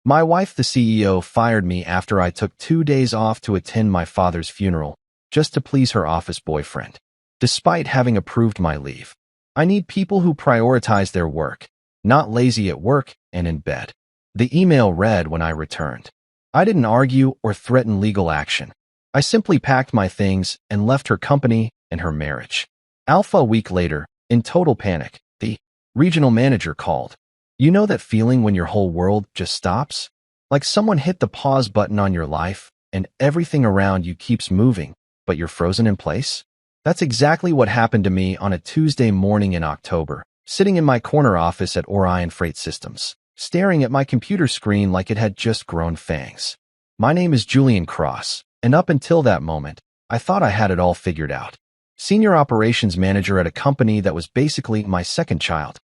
My wife, the CEO, fired me after I took 2 days off to attend my father's funeral, just to please her office boyfriend. Despite having approved my leave, I need people who prioritize their work, not lazy at work and in bed. The email read when I returned. I didn't argue or threaten legal action. I simply packed my things and left her company and her marriage. A week later, in total panic, the regional manager called. You know that feeling when your whole world just stops? Like someone hit the pause button on your life and everything around you keeps moving, but you're frozen in place? That's exactly what happened to me on a Tuesday morning in October, sitting in my corner office at Orion Freight Systems, staring at my computer screen like it had just grown fangs. My name is Julian Cross, and up until that moment, I thought I had it all figured out. Senior operations manager at a company that was basically my second child.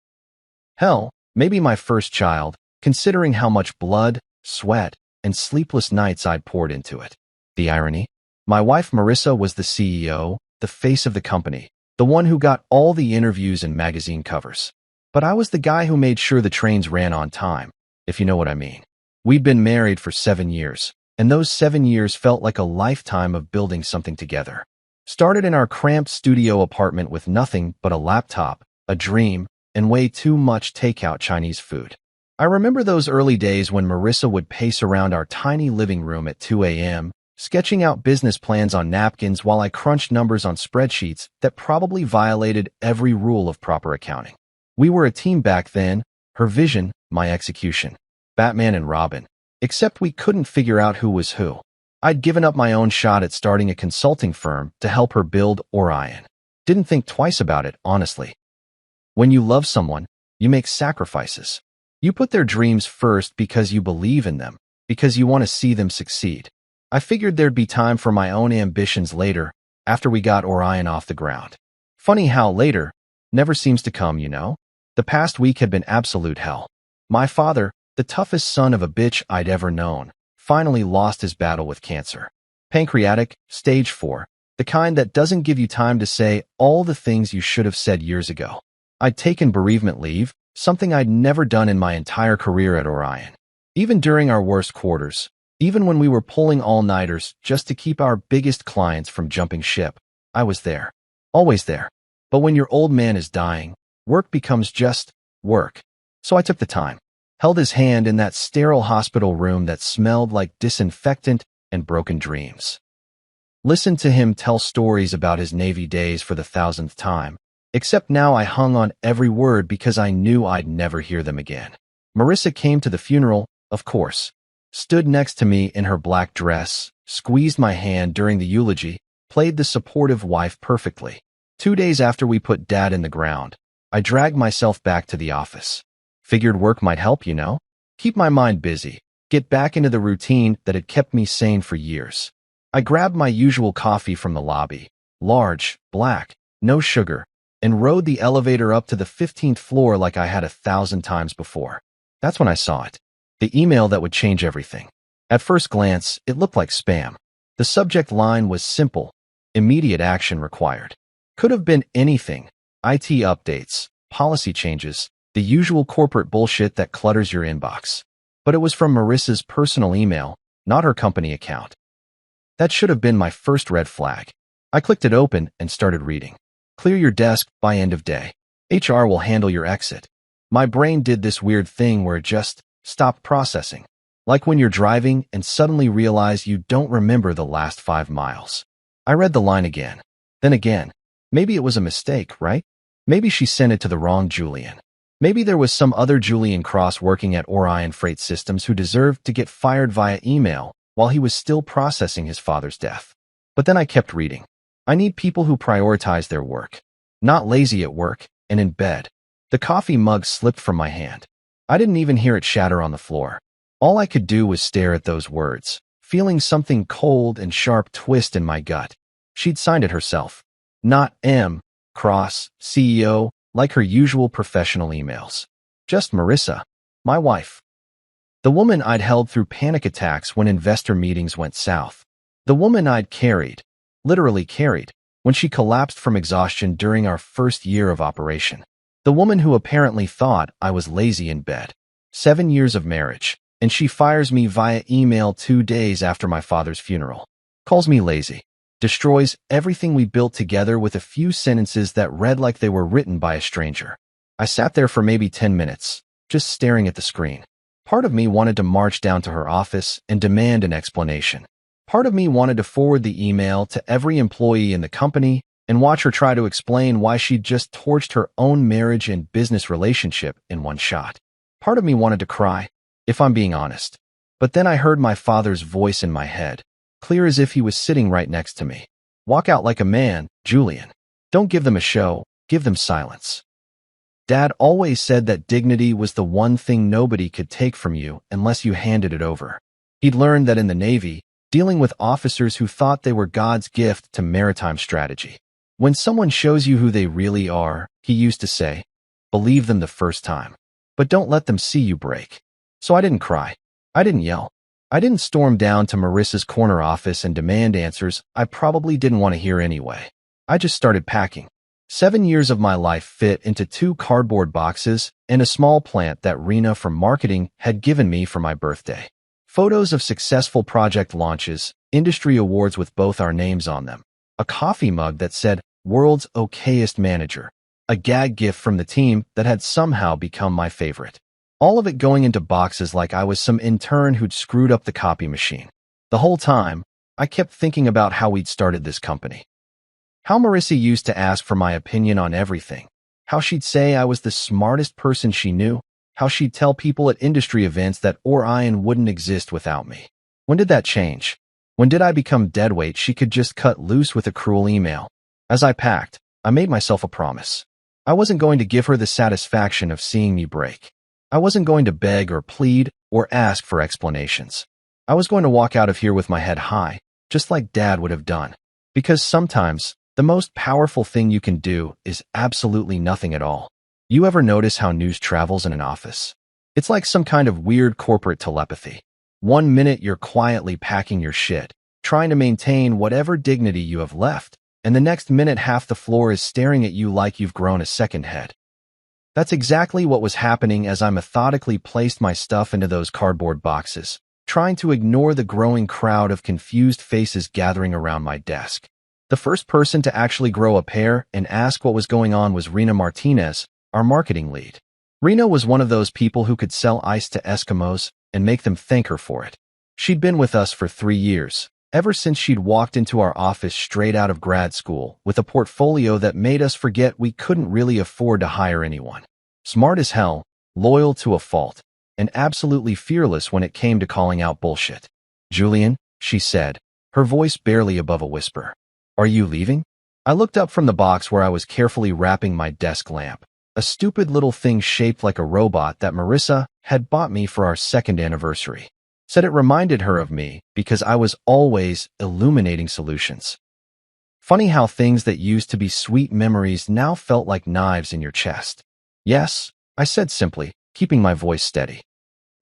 Hell, maybe my first child, considering how much blood, sweat, and sleepless nights I'd poured into it. The irony? My wife Marissa was the CEO, the face of the company, the one who got all the interviews and magazine covers. But I was the guy who made sure the trains ran on time, if you know what I mean. We'd been married for 7 years, and those 7 years felt like a lifetime of building something together. Started in our cramped studio apartment with nothing but a laptop, a dream, and way too much takeout Chinese food. I remember those early days when Marissa would pace around our tiny living room at 2 a.m., sketching out business plans on napkins while I crunched numbers on spreadsheets that probably violated every rule of proper accounting. We were a team back then, her vision, my execution. Batman and Robin. Except we couldn't figure out who was who. I'd given up my own shot at starting a consulting firm to help her build Orion. Didn't think twice about it, honestly. When you love someone, you make sacrifices. You put their dreams first because you believe in them, because you want to see them succeed. I figured there'd be time for my own ambitions later, after we got Orion off the ground. Funny how later never seems to come, you know? The past week had been absolute hell. My father, the toughest son of a bitch I'd ever known, finally lost his battle with cancer. Pancreatic, stage 4, the kind that doesn't give you time to say all the things you should have said years ago. I'd taken bereavement leave, something I'd never done in my entire career at Orion. Even during our worst quarters, even when we were pulling all-nighters just to keep our biggest clients from jumping ship, I was there. Always there. But when your old man is dying, work becomes just work. So I took the time, held his hand in that sterile hospital room that smelled like disinfectant and broken dreams. Listened to him tell stories about his Navy days for the 1,000th time, except now I hung on every word because I knew I'd never hear them again. Marissa came to the funeral, of course, stood next to me in her black dress, squeezed my hand during the eulogy, played the supportive wife perfectly. 2 days after we put Dad in the ground, I dragged myself back to the office. Figured work might help, you know? Keep my mind busy, get back into the routine that had kept me sane for years. I grabbed my usual coffee from the lobby, large, black, no sugar, and rode the elevator up to the 15th floor like I had 1,000 times before. That's when I saw it. The email that would change everything. At first glance, it looked like spam. The subject line was simple: immediate action required. Could have been anything: IT updates, policy changes, the usual corporate bullshit that clutters your inbox. But it was from Marissa's personal email, not her company account. That should have been my first red flag. I clicked it open and started reading. Clear your desk by end of day. HR will handle your exit. My brain did this weird thing where it just stopped processing. Like when you're driving and suddenly realize you don't remember the last 5 miles. I read the line again. Then again. Maybe it was a mistake, right? Maybe she sent it to the wrong Julian. Maybe there was some other Julian Cross working at Orion Freight Systems who deserved to get fired via email while he was still processing his father's death. But then I kept reading. I need people who prioritize their work. Not lazy at work and in bed. The coffee mug slipped from my hand. I didn't even hear it shatter on the floor. All I could do was stare at those words, feeling something cold and sharp twist in my gut. She'd signed it herself. Not M. Cross, CEO, like her usual professional emails. Just Marissa, my wife. The woman I'd held through panic attacks when investor meetings went south. The woman I'd carried, literally carried, when she collapsed from exhaustion during our first year of operation. The woman who apparently thought I was lazy in bed. 7 years of marriage, And she fires me via email 2 days after my father's funeral. Calls me lazy. Destroys everything we built together with a few sentences that read like they were written by a stranger. I sat there for maybe 10 minutes, just staring at the screen. Part of me wanted to march down to her office and demand an explanation. Part of me wanted to forward the email to every employee in the company and watch her try to explain why she'd just torched her own marriage and business relationship in one shot. Part of me wanted to cry, if I'm being honest. But then I heard my father's voice in my head, clear as if he was sitting right next to me. Walk out like a man, Julian. Don't give them a show, give them silence. Dad always said that dignity was the one thing nobody could take from you unless you handed it over. He'd learned that in the Navy, dealing with officers who thought they were God's gift to maritime strategy. When someone shows you who they really are, he used to say, believe them the first time, but don't let them see you break. So I didn't cry. I didn't yell. I didn't storm down to Marissa's corner office and demand answers I probably didn't want to hear anyway. I just started packing. 7 years of my life fit into 2 cardboard boxes and a small plant that Rena from marketing had given me for my birthday. Photos of successful project launches, industry awards with both our names on them, a coffee mug that said, World's Okayest Manager, a gag gift from the team that had somehow become my favorite. All of it going into boxes like I was some intern who'd screwed up the copy machine. The whole time, I kept thinking about how we'd started this company. How Marissa used to ask for my opinion on everything. How she'd say I was the smartest person she knew. How she'd tell people at industry events that Orion wouldn't exist without me. When did that change? When did I become deadweight she could just cut loose with a cruel email? As I packed, I made myself a promise. I wasn't going to give her the satisfaction of seeing me break. I wasn't going to beg or plead or ask for explanations. I was going to walk out of here with my head high, just like Dad would have done. Because sometimes, the most powerful thing you can do is absolutely nothing at all. You ever notice how news travels in an office? It's like some kind of weird corporate telepathy. 1 minute you're quietly packing your shit, trying to maintain whatever dignity you have left, and the next minute half the floor is staring at you like you've grown a second head. That's exactly what was happening as I methodically placed my stuff into those cardboard boxes, trying to ignore the growing crowd of confused faces gathering around my desk. The first person to actually grow a pair and ask what was going on was Rena Martinez, our marketing lead. Rena was one of those people who could sell ice to Eskimos and make them thank her for it. She'd been with us for 3 years, ever since she'd walked into our office straight out of grad school with a portfolio that made us forget we couldn't really afford to hire anyone. Smart as hell, loyal to a fault, and absolutely fearless when it came to calling out bullshit. Julian, she said, her voice barely above a whisper. Are you leaving? I looked up from the box where I was carefully wrapping my desk lamp, a stupid little thing shaped like a robot that Marissa had bought me for our 2nd anniversary. Said it reminded her of me because I was always illuminating solutions. Funny how things that used to be sweet memories now felt like knives in your chest. Yes, I said simply, keeping my voice steady.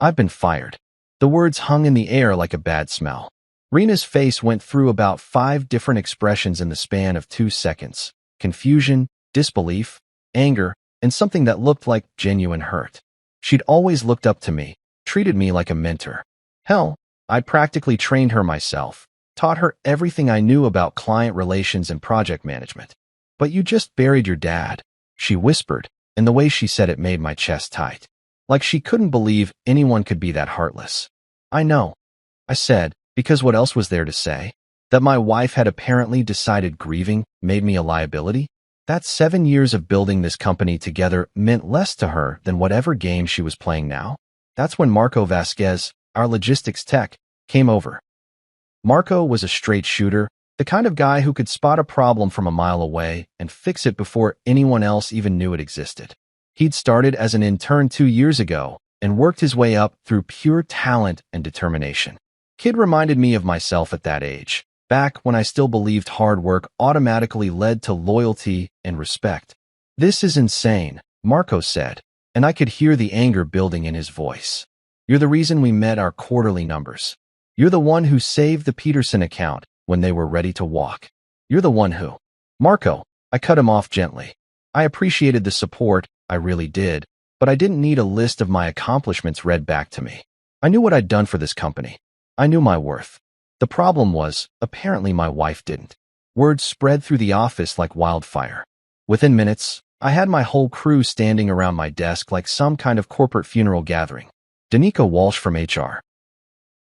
I've been fired. The words hung in the air like a bad smell. Rena's face went through about 5 different expressions in the span of 2 seconds. Confusion, disbelief, anger, and something that looked like genuine hurt. She'd always looked up to me, treated me like a mentor. Hell, I'd practically trained her myself, taught her everything I knew about client relations and project management. But you just buried your dad, she whispered, and the way she said it made my chest tight. Like she couldn't believe anyone could be that heartless. I know, I said, because what else was there to say? That my wife had apparently decided grieving made me a liability? That 7 years of building this company together meant less to her than whatever game she was playing now? That's when Marco Vasquez, our logistics tech, came over. Marco was a straight shooter, the kind of guy who could spot a problem from a mile away and fix it before anyone else even knew it existed. He'd started as an intern 2 years ago and worked his way up through pure talent and determination. Kid reminded me of myself at that age, back when I still believed hard work automatically led to loyalty and respect. This is insane, Marco said, and I could hear the anger building in his voice. You're the reason we met our quarterly numbers. You're the one who saved the Peterson account when they were ready to walk. You're the one who... Marco, I cut him off gently. I appreciated the support, I really did, but I didn't need a list of my accomplishments read back to me. I knew what I'd done for this company. I knew my worth. The problem was, apparently my wife didn't. Word spread through the office like wildfire. Within minutes, I had my whole crew standing around my desk like some kind of corporate funeral gathering. Danica Walsh from HR.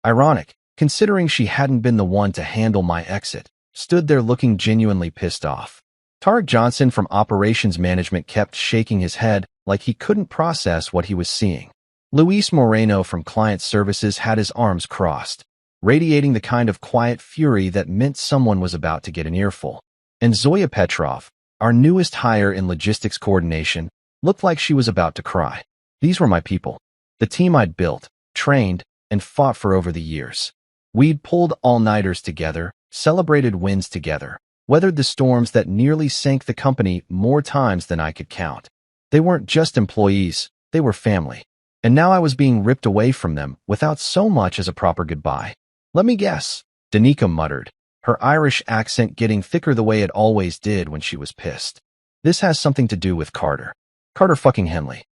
Ironic, considering she hadn't been the one to handle my exit, stood there looking genuinely pissed off. Tarek Johnson from Operations Management kept shaking his head like he couldn't process what he was seeing. Luis Moreno from Client Services had his arms crossed, radiating the kind of quiet fury that meant someone was about to get an earful. And Zoya Petrov, our newest hire in logistics coordination, looked like she was about to cry. These were my people. The team I'd built, trained, and fought for over the years. We'd pulled all-nighters together, celebrated wins together, weathered the storms that nearly sank the company more times than I could count. They weren't just employees, they were family. And now I was being ripped away from them without so much as a proper goodbye. Let me guess, Danica muttered, her Irish accent getting thicker the way it always did when she was pissed. This has something to do with Carter. Carter fucking Henley.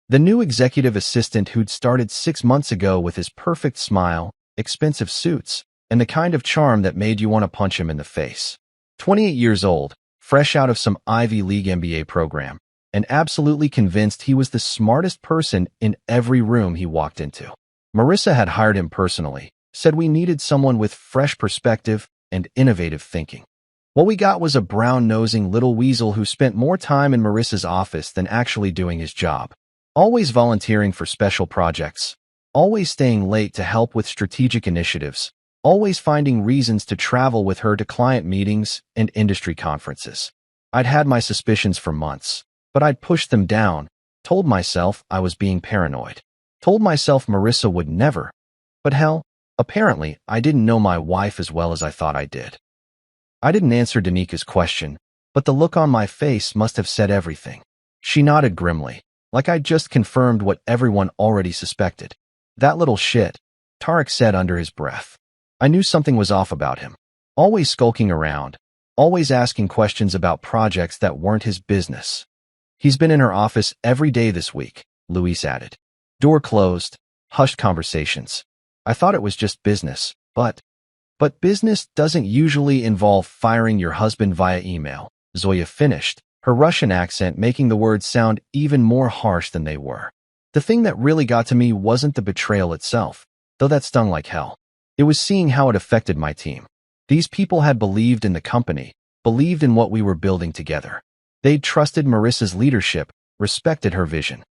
The new executive assistant who'd started 6 months ago with his perfect smile, expensive suits, and the kind of charm that made you want to punch him in the face. 28 years old, fresh out of some Ivy League MBA program, and absolutely convinced he was the smartest person in every room he walked into. Marissa had hired him personally, said we needed someone with fresh perspective and innovative thinking. What we got was a brown-nosing little weasel who spent more time in Marissa's office than actually doing his job. Always volunteering for special projects, always staying late to help with strategic initiatives, always finding reasons to travel with her to client meetings and industry conferences. I'd had my suspicions for months, but I'd pushed them down, told myself I was being paranoid, told myself Marissa would never. But hell, apparently, I didn't know my wife as well as I thought I did. I didn't answer Danica's question, but the look on my face must have said everything. She nodded grimly, like I'd just confirmed what everyone already suspected. That little shit, Tarek said under his breath. I knew something was off about him. Always skulking around, always asking questions about projects that weren't his business. He's been in her office every day this week, Luis added. Door closed, hushed conversations. I thought it was just business, but business doesn't usually involve firing your husband via email, Zoya finished, her Russian accent making the words sound even more harsh than they were. The thing that really got to me wasn't the betrayal itself, though that stung like hell. It was seeing how it affected my team. These people had believed in the company, believed in what we were building together. They'd trusted Marissa's leadership, respected her vision.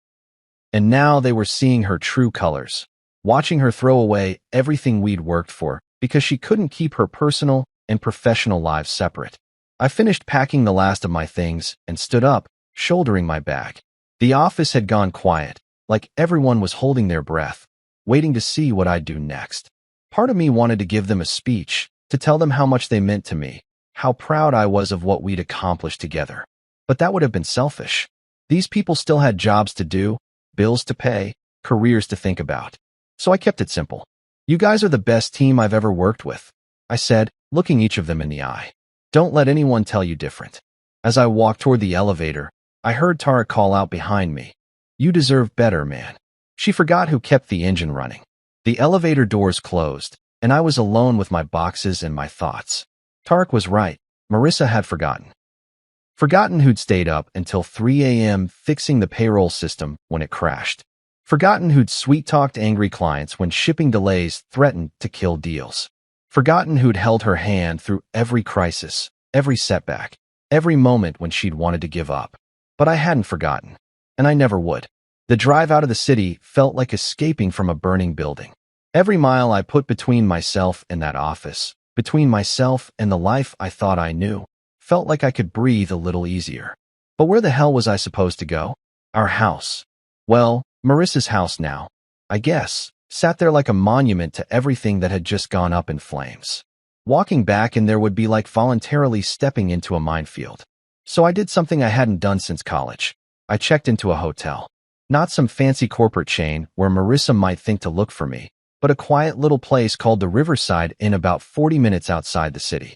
And now they were seeing her true colors, watching her throw away everything we'd worked for because she couldn't keep her personal and professional lives separate. I finished packing the last of my things and stood up, shouldering my bag. The office had gone quiet, like everyone was holding their breath, waiting to see what I'd do next. Part of me wanted to give them a speech, to tell them how much they meant to me, how proud I was of what we'd accomplished together. But that would have been selfish. These people still had jobs to do, bills to pay, careers to think about. So I kept it simple. You guys are the best team I've ever worked with, I said, looking each of them in the eye. Don't let anyone tell you different. As I walked toward the elevator, I heard Tara call out behind me. You deserve better, man. She forgot who kept the engine running. The elevator doors closed, and I was alone with my boxes and my thoughts. Tarek was right. Marissa had forgotten. Forgotten who'd stayed up until 3 a.m. fixing the payroll system when it crashed. Forgotten who'd sweet-talked angry clients when shipping delays threatened to kill deals. Forgotten who'd held her hand through every crisis, every setback, every moment when she'd wanted to give up. But I hadn't forgotten, and I never would. The drive out of the city felt like escaping from a burning building. Every mile I put between myself and that office, between myself and the life I thought I knew, felt like I could breathe a little easier. But where the hell was I supposed to go? Our house. Well, Marissa's house now, I guess, sat there like a monument to everything that had just gone up in flames. Walking back in there would be like voluntarily stepping into a minefield. So I did something I hadn't done since college. I checked into a hotel. Not some fancy corporate chain where Marissa might think to look for me, but a quiet little place called the Riverside Inn about 40 minutes outside the city.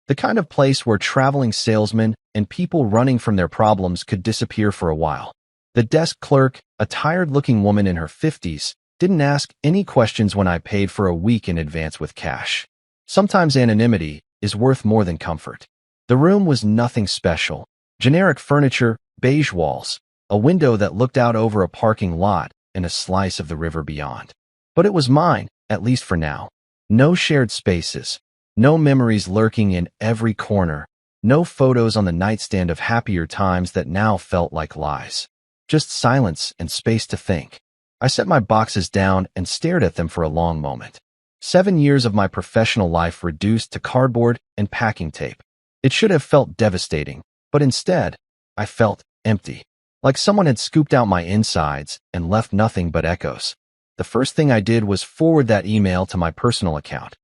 The kind of place where traveling salesmen and people running from their problems could disappear for a while. The desk clerk, a tired-looking woman in her 50s, Didn't ask any questions when I paid for a week in advance with cash. Sometimes anonymity is worth more than comfort. The room was nothing special. Generic furniture, beige walls, a window that looked out over a parking lot, and a slice of the river beyond. But it was mine, at least for now. No shared spaces, no memories lurking in every corner, no photos on the nightstand of happier times that now felt like lies. Just silence and space to think. I set my boxes down and stared at them for a long moment. 7 years of my professional life reduced to cardboard and packing tape. It should have felt devastating, but instead, I felt empty. Like someone had scooped out my insides and left nothing but echoes. The first thing I did was forward that email to my personal account.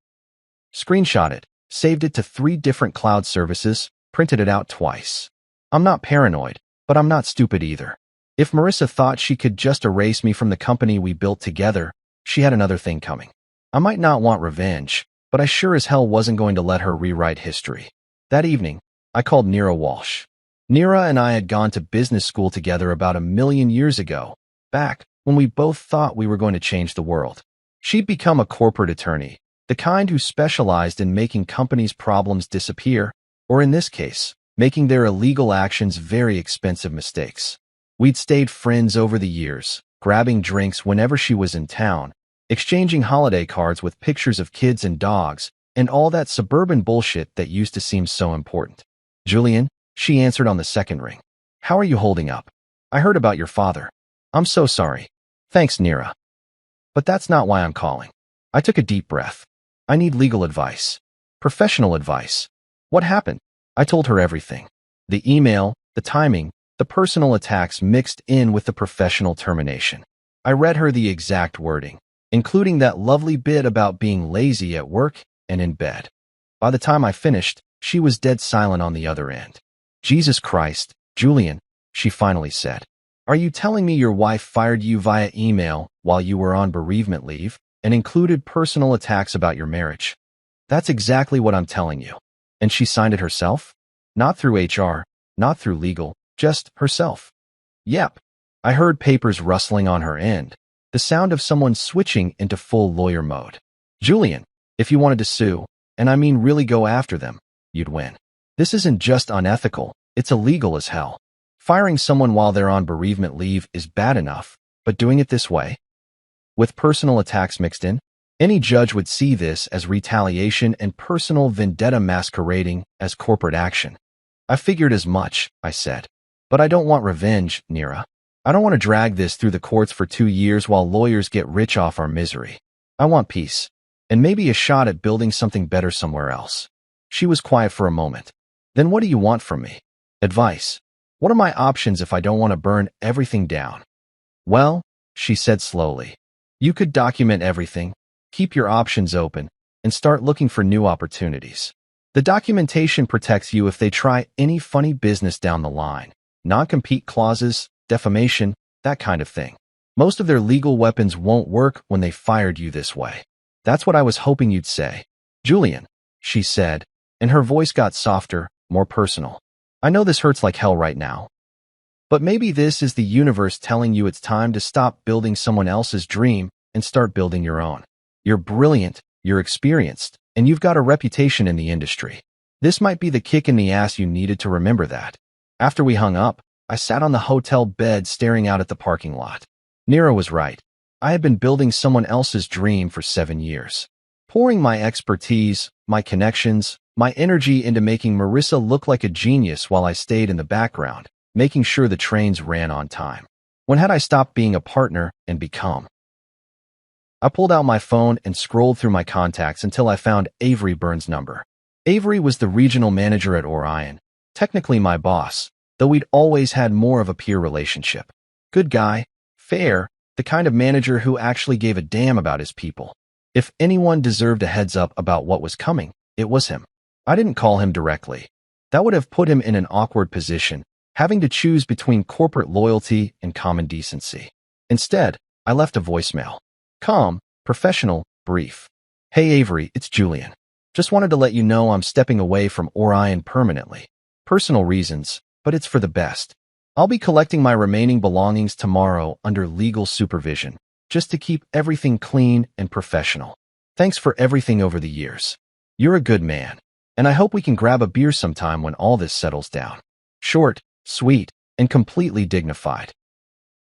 Screenshot it, saved it to 3 different cloud services, printed it out twice. I'm not paranoid, but I'm not stupid either. If Marissa thought she could just erase me from the company we built together, she had another thing coming. I might not want revenge, but I sure as hell wasn't going to let her rewrite history. That evening, I called Neera Walsh. Neera and I had gone to business school together about 1,000,000 years ago, back when we both thought we were going to change the world. She'd become a corporate attorney, the kind who specialized in making companies' problems disappear, or in this case, making their illegal actions very expensive mistakes. We'd stayed friends over the years, grabbing drinks whenever she was in town, exchanging holiday cards with pictures of kids and dogs, and all that suburban bullshit that used to seem so important. Julian, she answered on the second ring. How are you holding up? I heard about your father. I'm so sorry. Thanks, Neera. But that's not why I'm calling. I took a deep breath. I need legal advice. Professional advice. What happened? I told her everything. The email, the timing, the personal attacks mixed in with the professional termination. I read her the exact wording, including that lovely bit about being lazy at work and in bed. By the time I finished, she was dead silent on the other end. Jesus Christ, Julian, she finally said. Are you telling me your wife fired you via email while you were on bereavement leave and included personal attacks about your marriage? That's exactly what I'm telling you. And she signed it herself? Not through HR, not through legal, just herself. Yep. I heard papers rustling on her end, the sound of someone switching into full lawyer mode. Julian, if you wanted to sue, and I mean really go after them, you'd win. This isn't just unethical, it's illegal as hell. Firing someone while they're on bereavement leave is bad enough, but doing it this way, with personal attacks mixed in, any judge would see this as retaliation and personal vendetta masquerading as corporate action. I figured as much, I said. But I don't want revenge, Neera. I don't want to drag this through the courts for 2 years while lawyers get rich off our misery. I want peace, and maybe a shot at building something better somewhere else. She was quiet for a moment. Then what do you want from me? Advice. What are my options if I don't want to burn everything down? Well, she said slowly, you could document everything, keep your options open, and start looking for new opportunities. The documentation protects you if they try any funny business down the line. Non-compete clauses, defamation, that kind of thing. Most of their legal weapons won't work when they fired you this way. That's what I was hoping you'd say. Julian, she said, and her voice got softer, more personal. I know this hurts like hell right now. But maybe this is the universe telling you it's time to stop building someone else's dream and start building your own. You're brilliant, you're experienced, and you've got a reputation in the industry. This might be the kick in the ass you needed to remember that. After we hung up, I sat on the hotel bed staring out at the parking lot. Neera was right. I had been building someone else's dream for 7 years. Pouring my expertise, my connections, my energy into making Marissa look like a genius while I stayed in the background, making sure the trains ran on time. When had I stopped being a partner and become? I pulled out my phone and scrolled through my contacts until I found Avery Burns' number. Avery was the regional manager at Orion, technically my boss, though we'd always had more of a peer relationship. Good guy, fair, the kind of manager who actually gave a damn about his people. If anyone deserved a heads up about what was coming, it was him. I didn't call him directly. That would have put him in an awkward position, having to choose between corporate loyalty and common decency. Instead, I left a voicemail. Calm, professional, brief. Hey Avery, it's Julian. Just wanted to let you know I'm stepping away from Orion permanently. Personal reasons, but it's for the best. I'll be collecting my remaining belongings tomorrow under legal supervision. just to keep everything clean and professional. Thanks for everything over the years. You're a good man, and I hope we can grab a beer sometime when all this settles down. Short, sweet, and completely dignified.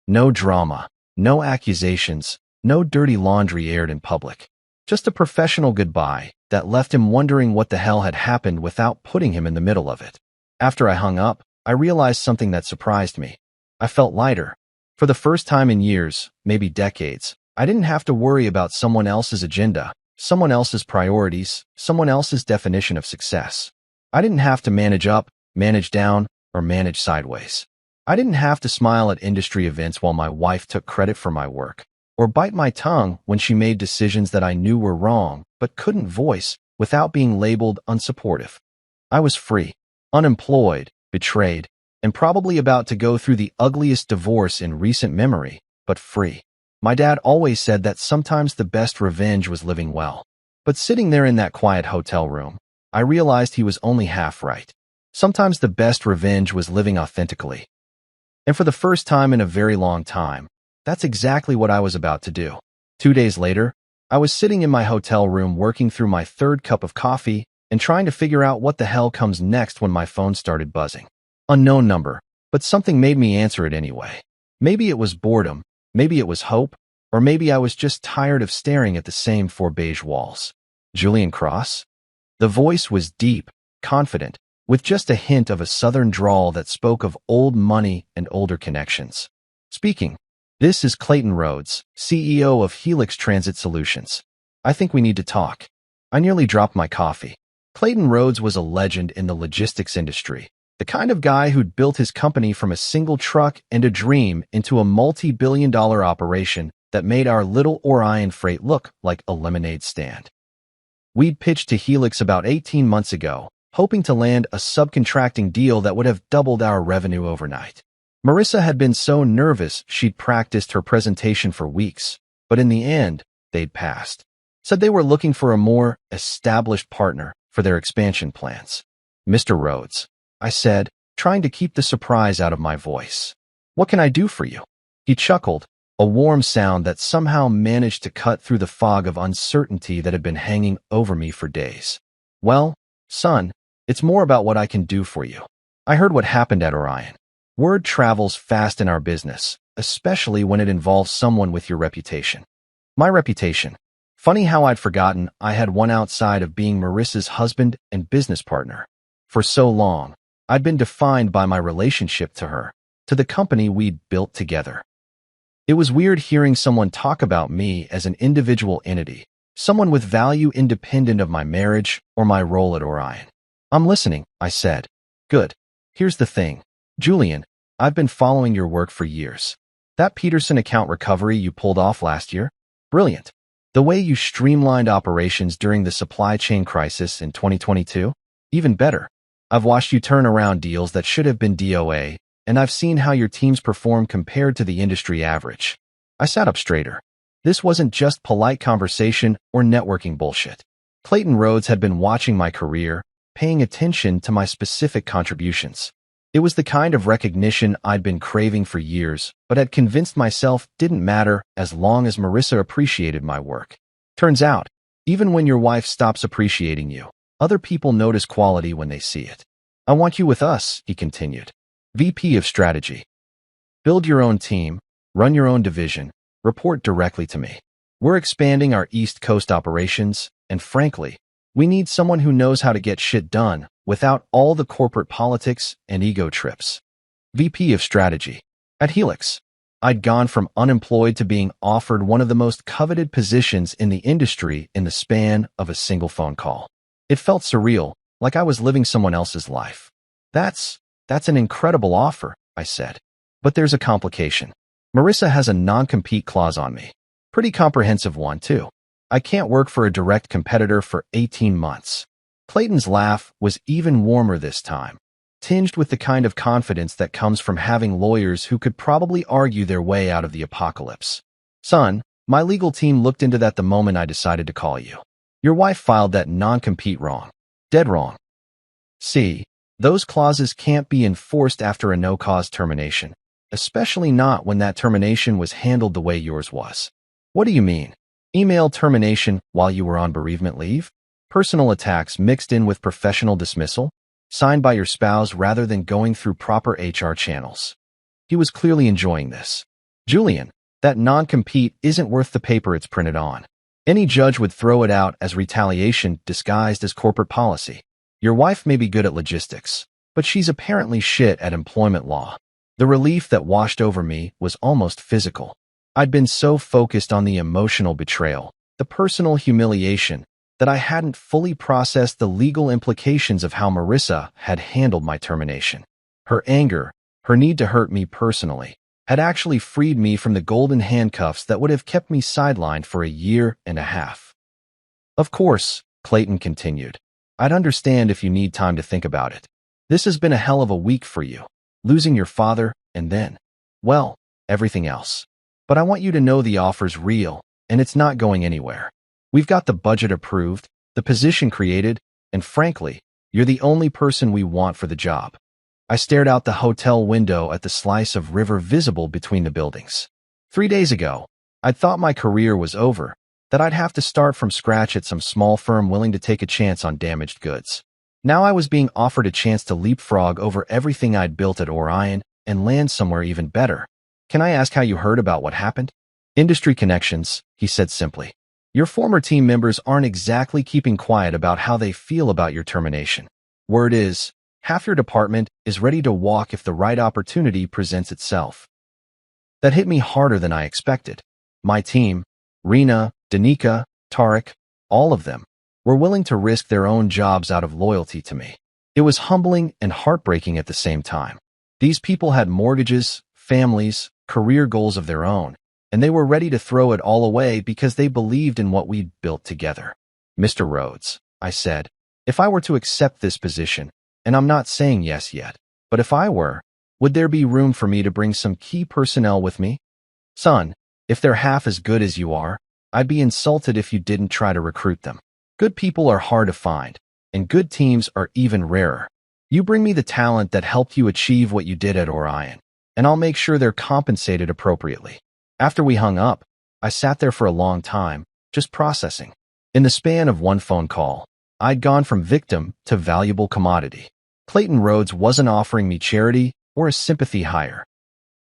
No drama, no accusations, no dirty laundry aired in public. Just a professional goodbye that left him wondering what the hell had happened without putting him in the middle of it. After I hung up, I realized something that surprised me. I felt lighter. For the first time in years, maybe decades, I didn't have to worry about someone else's agenda, someone else's priorities, someone else's definition of success. I didn't have to manage up, manage down, or manage sideways. I didn't have to smile at industry events while my wife took credit for my work, or bite my tongue when she made decisions that I knew were wrong but couldn't voice without being labeled unsupportive. I was free, unemployed, betrayed, and probably about to go through the ugliest divorce in recent memory, but free. My dad always said that sometimes the best revenge was living well. But sitting there in that quiet hotel room, I realized he was only half right. Sometimes the best revenge was living authentically. And for the first time in a very long time, that's exactly what I was about to do. 2 days later, I was sitting in my hotel room working through my third cup of coffee and trying to figure out what the hell comes next when my phone started buzzing. Unknown number, but something made me answer it anyway. Maybe it was boredom, maybe it was hope, or maybe I was just tired of staring at the same four beige walls. Julian Cross? The voice was deep, confident, with just a hint of a southern drawl that spoke of old money and older connections. Speaking. This is Clayton Rhodes, CEO of Helix Transit Solutions. I think we need to talk. I nearly dropped my coffee. Clayton Rhodes was a legend in the logistics industry. The kind of guy who'd built his company from a single truck and a dream into a multi-billion-dollar operation that made our little Orion freight look like a lemonade stand. We'd pitched to Helix about 18 months ago, hoping to land a subcontracting deal that would have doubled our revenue overnight. Marissa had been so nervous she'd practiced her presentation for weeks, but in the end, they'd passed. Said they were looking for a more established partner for their expansion plans. Mr. Rhodes, I said, trying to keep the surprise out of my voice. What can I do for you? He chuckled, a warm sound that somehow managed to cut through the fog of uncertainty that had been hanging over me for days. Well, son, it's more about what I can do for you. I heard what happened at Orion. Word travels fast in our business, especially when it involves someone with your reputation. My reputation. Funny how I'd forgotten I had one outside of being Marissa's husband and business partner. For so long, I'd been defined by my relationship to her, to the company we'd built together. It was weird hearing someone talk about me as an individual entity, someone with value independent of my marriage or my role at Orion. I'm listening, I said. Good. Here's the thing. Julian, I've been following your work for years. That Peterson account recovery you pulled off last year? Brilliant. The way you streamlined operations during the supply chain crisis in 2022? Even better. I've watched you turn around deals that should have been DOA, and I've seen how your teams perform compared to the industry average. I sat up straighter. This wasn't just polite conversation or networking bullshit. Clayton Rhodes had been watching my career, paying attention to my specific contributions. It was the kind of recognition I'd been craving for years, but had convinced myself didn't matter as long as Marissa appreciated my work. Turns out, even when your wife stops appreciating you, other people notice quality when they see it. I want you with us, he continued. VP of Strategy. Build your own team, run your own division, report directly to me. We're expanding our East Coast operations, and frankly, we need someone who knows how to get shit done without all the corporate politics and ego trips. VP of Strategy. At Helix, I'd gone from unemployed to being offered one of the most coveted positions in the industry in the span of a single phone call. It felt surreal, like I was living someone else's life. That's an incredible offer, I said. But there's a complication. Marissa has a non-compete clause on me. Pretty comprehensive one, too. I can't work for a direct competitor for 18 months. Clayton's laugh was even warmer this time, tinged with the kind of confidence that comes from having lawyers who could probably argue their way out of the apocalypse. Son, my legal team looked into that the moment I decided to call you. Your wife filed that non-compete wrong. Dead wrong. See, those clauses can't be enforced after a no-cause termination, especially not when that termination was handled the way yours was. What do you mean? Email termination while you were on bereavement leave? Personal attacks mixed in with professional dismissal? Signed by your spouse rather than going through proper HR channels. He was clearly enjoying this. Julian, that non-compete isn't worth the paper it's printed on. Any judge would throw it out as retaliation disguised as corporate policy. Your wife may be good at logistics, but she's apparently shit at employment law. The relief that washed over me was almost physical. I'd been so focused on the emotional betrayal, the personal humiliation, that I hadn't fully processed the legal implications of how Marissa had handled my termination. Her anger, her need to hurt me personally, had actually freed me from the golden handcuffs that would have kept me sidelined for a year and a half. Of course, Clayton continued, I'd understand if you need time to think about it. This has been a hell of a week for you, losing your father and then, well, everything else. But I want you to know the offer's real, and it's not going anywhere. We've got the budget approved, the position created, and frankly, you're the only person we want for the job. I stared out the hotel window at the slice of river visible between the buildings. 3 days ago, I'd thought my career was over, that I'd have to start from scratch at some small firm willing to take a chance on damaged goods. Now I was being offered a chance to leapfrog over everything I'd built at Orion and land somewhere even better. Can I ask how you heard about what happened? Industry connections, he said simply. Your former team members aren't exactly keeping quiet about how they feel about your termination. Word is, half your department is ready to walk if the right opportunity presents itself. That hit me harder than I expected. My team, Rena, Danica, Tarek, all of them, were willing to risk their own jobs out of loyalty to me. It was humbling and heartbreaking at the same time. These people had mortgages, families, career goals of their own, and they were ready to throw it all away because they believed in what we'd built together. Mr. Rhodes, I said, if I were to accept this position, and I'm not saying yes yet, but if I were, would there be room for me to bring some key personnel with me? Son, if they're half as good as you are, I'd be insulted if you didn't try to recruit them. Good people are hard to find, and good teams are even rarer. You bring me the talent that helped you achieve what you did at Orion, and I'll make sure they're compensated appropriately. After we hung up, I sat there for a long time, just processing. In the span of one phone call, I'd gone from victim to valuable commodity. Clayton Rhodes wasn't offering me charity or a sympathy hire.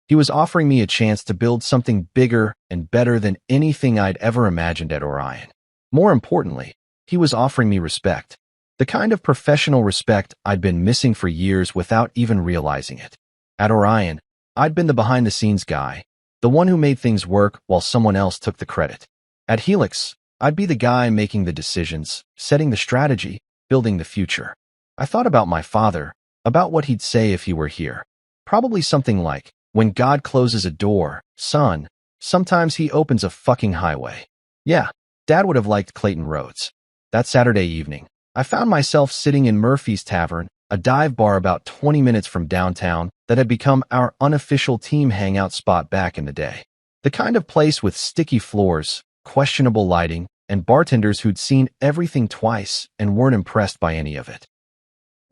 He was offering me a chance to build something bigger and better than anything I'd ever imagined at Orion. More importantly, he was offering me respect, the kind of professional respect I'd been missing for years without even realizing it. At Orion, I'd been the behind-the-scenes guy, the one who made things work while someone else took the credit. At Helix, I'd be the guy making the decisions, setting the strategy, building the future. I thought about my father, about what he'd say if he were here. Probably something like, when God closes a door, son, sometimes he opens a fucking highway. Yeah, Dad would have liked Clayton Rhodes. That Saturday evening, I found myself sitting in Murphy's Tavern, a dive bar about 20 minutes from downtown that had become our unofficial team hangout spot back in the day. The kind of place with sticky floors, questionable lighting, and bartenders who'd seen everything twice and weren't impressed by any of it.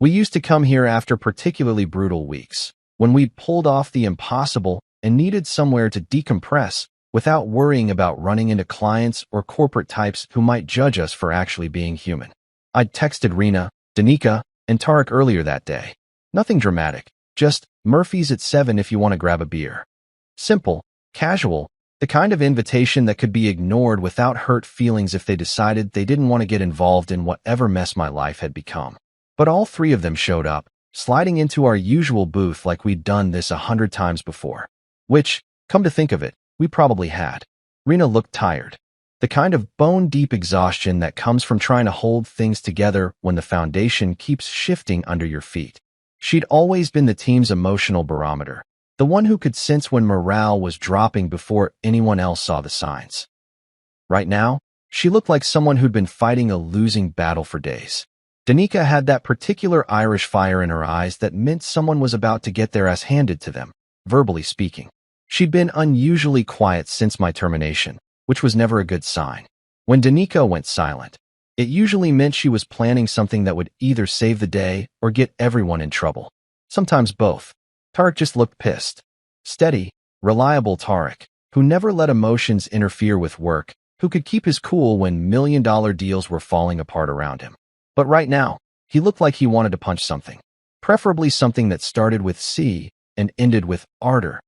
We used to come here after particularly brutal weeks, when we'd pulled off the impossible and needed somewhere to decompress without worrying about running into clients or corporate types who might judge us for actually being human. I'd texted Rena, Danica, and Tarek earlier that day. Nothing dramatic, just Murphy's at 7 if you want to grab a beer. Simple, casual, the kind of invitation that could be ignored without hurt feelings if they decided they didn't want to get involved in whatever mess my life had become. But all three of them showed up, sliding into our usual booth like we'd done this 100 times before. Which, come to think of it, we probably had. Rena looked tired. The kind of bone-deep exhaustion that comes from trying to hold things together when the foundation keeps shifting under your feet. She'd always been the team's emotional barometer, the one who could sense when morale was dropping before anyone else saw the signs. Right now, she looked like someone who'd been fighting a losing battle for days. Danica had that particular Irish fire in her eyes that meant someone was about to get their ass handed to them, verbally speaking. She'd been unusually quiet since my termination, which was never a good sign. When Danica went silent, it usually meant she was planning something that would either save the day or get everyone in trouble. Sometimes both. Tarek just looked pissed. Steady, reliable Tarek, who never let emotions interfere with work, who could keep his cool when million-dollar deals were falling apart around him. But right now, he looked like he wanted to punch something, preferably something that started with C and ended with ardor.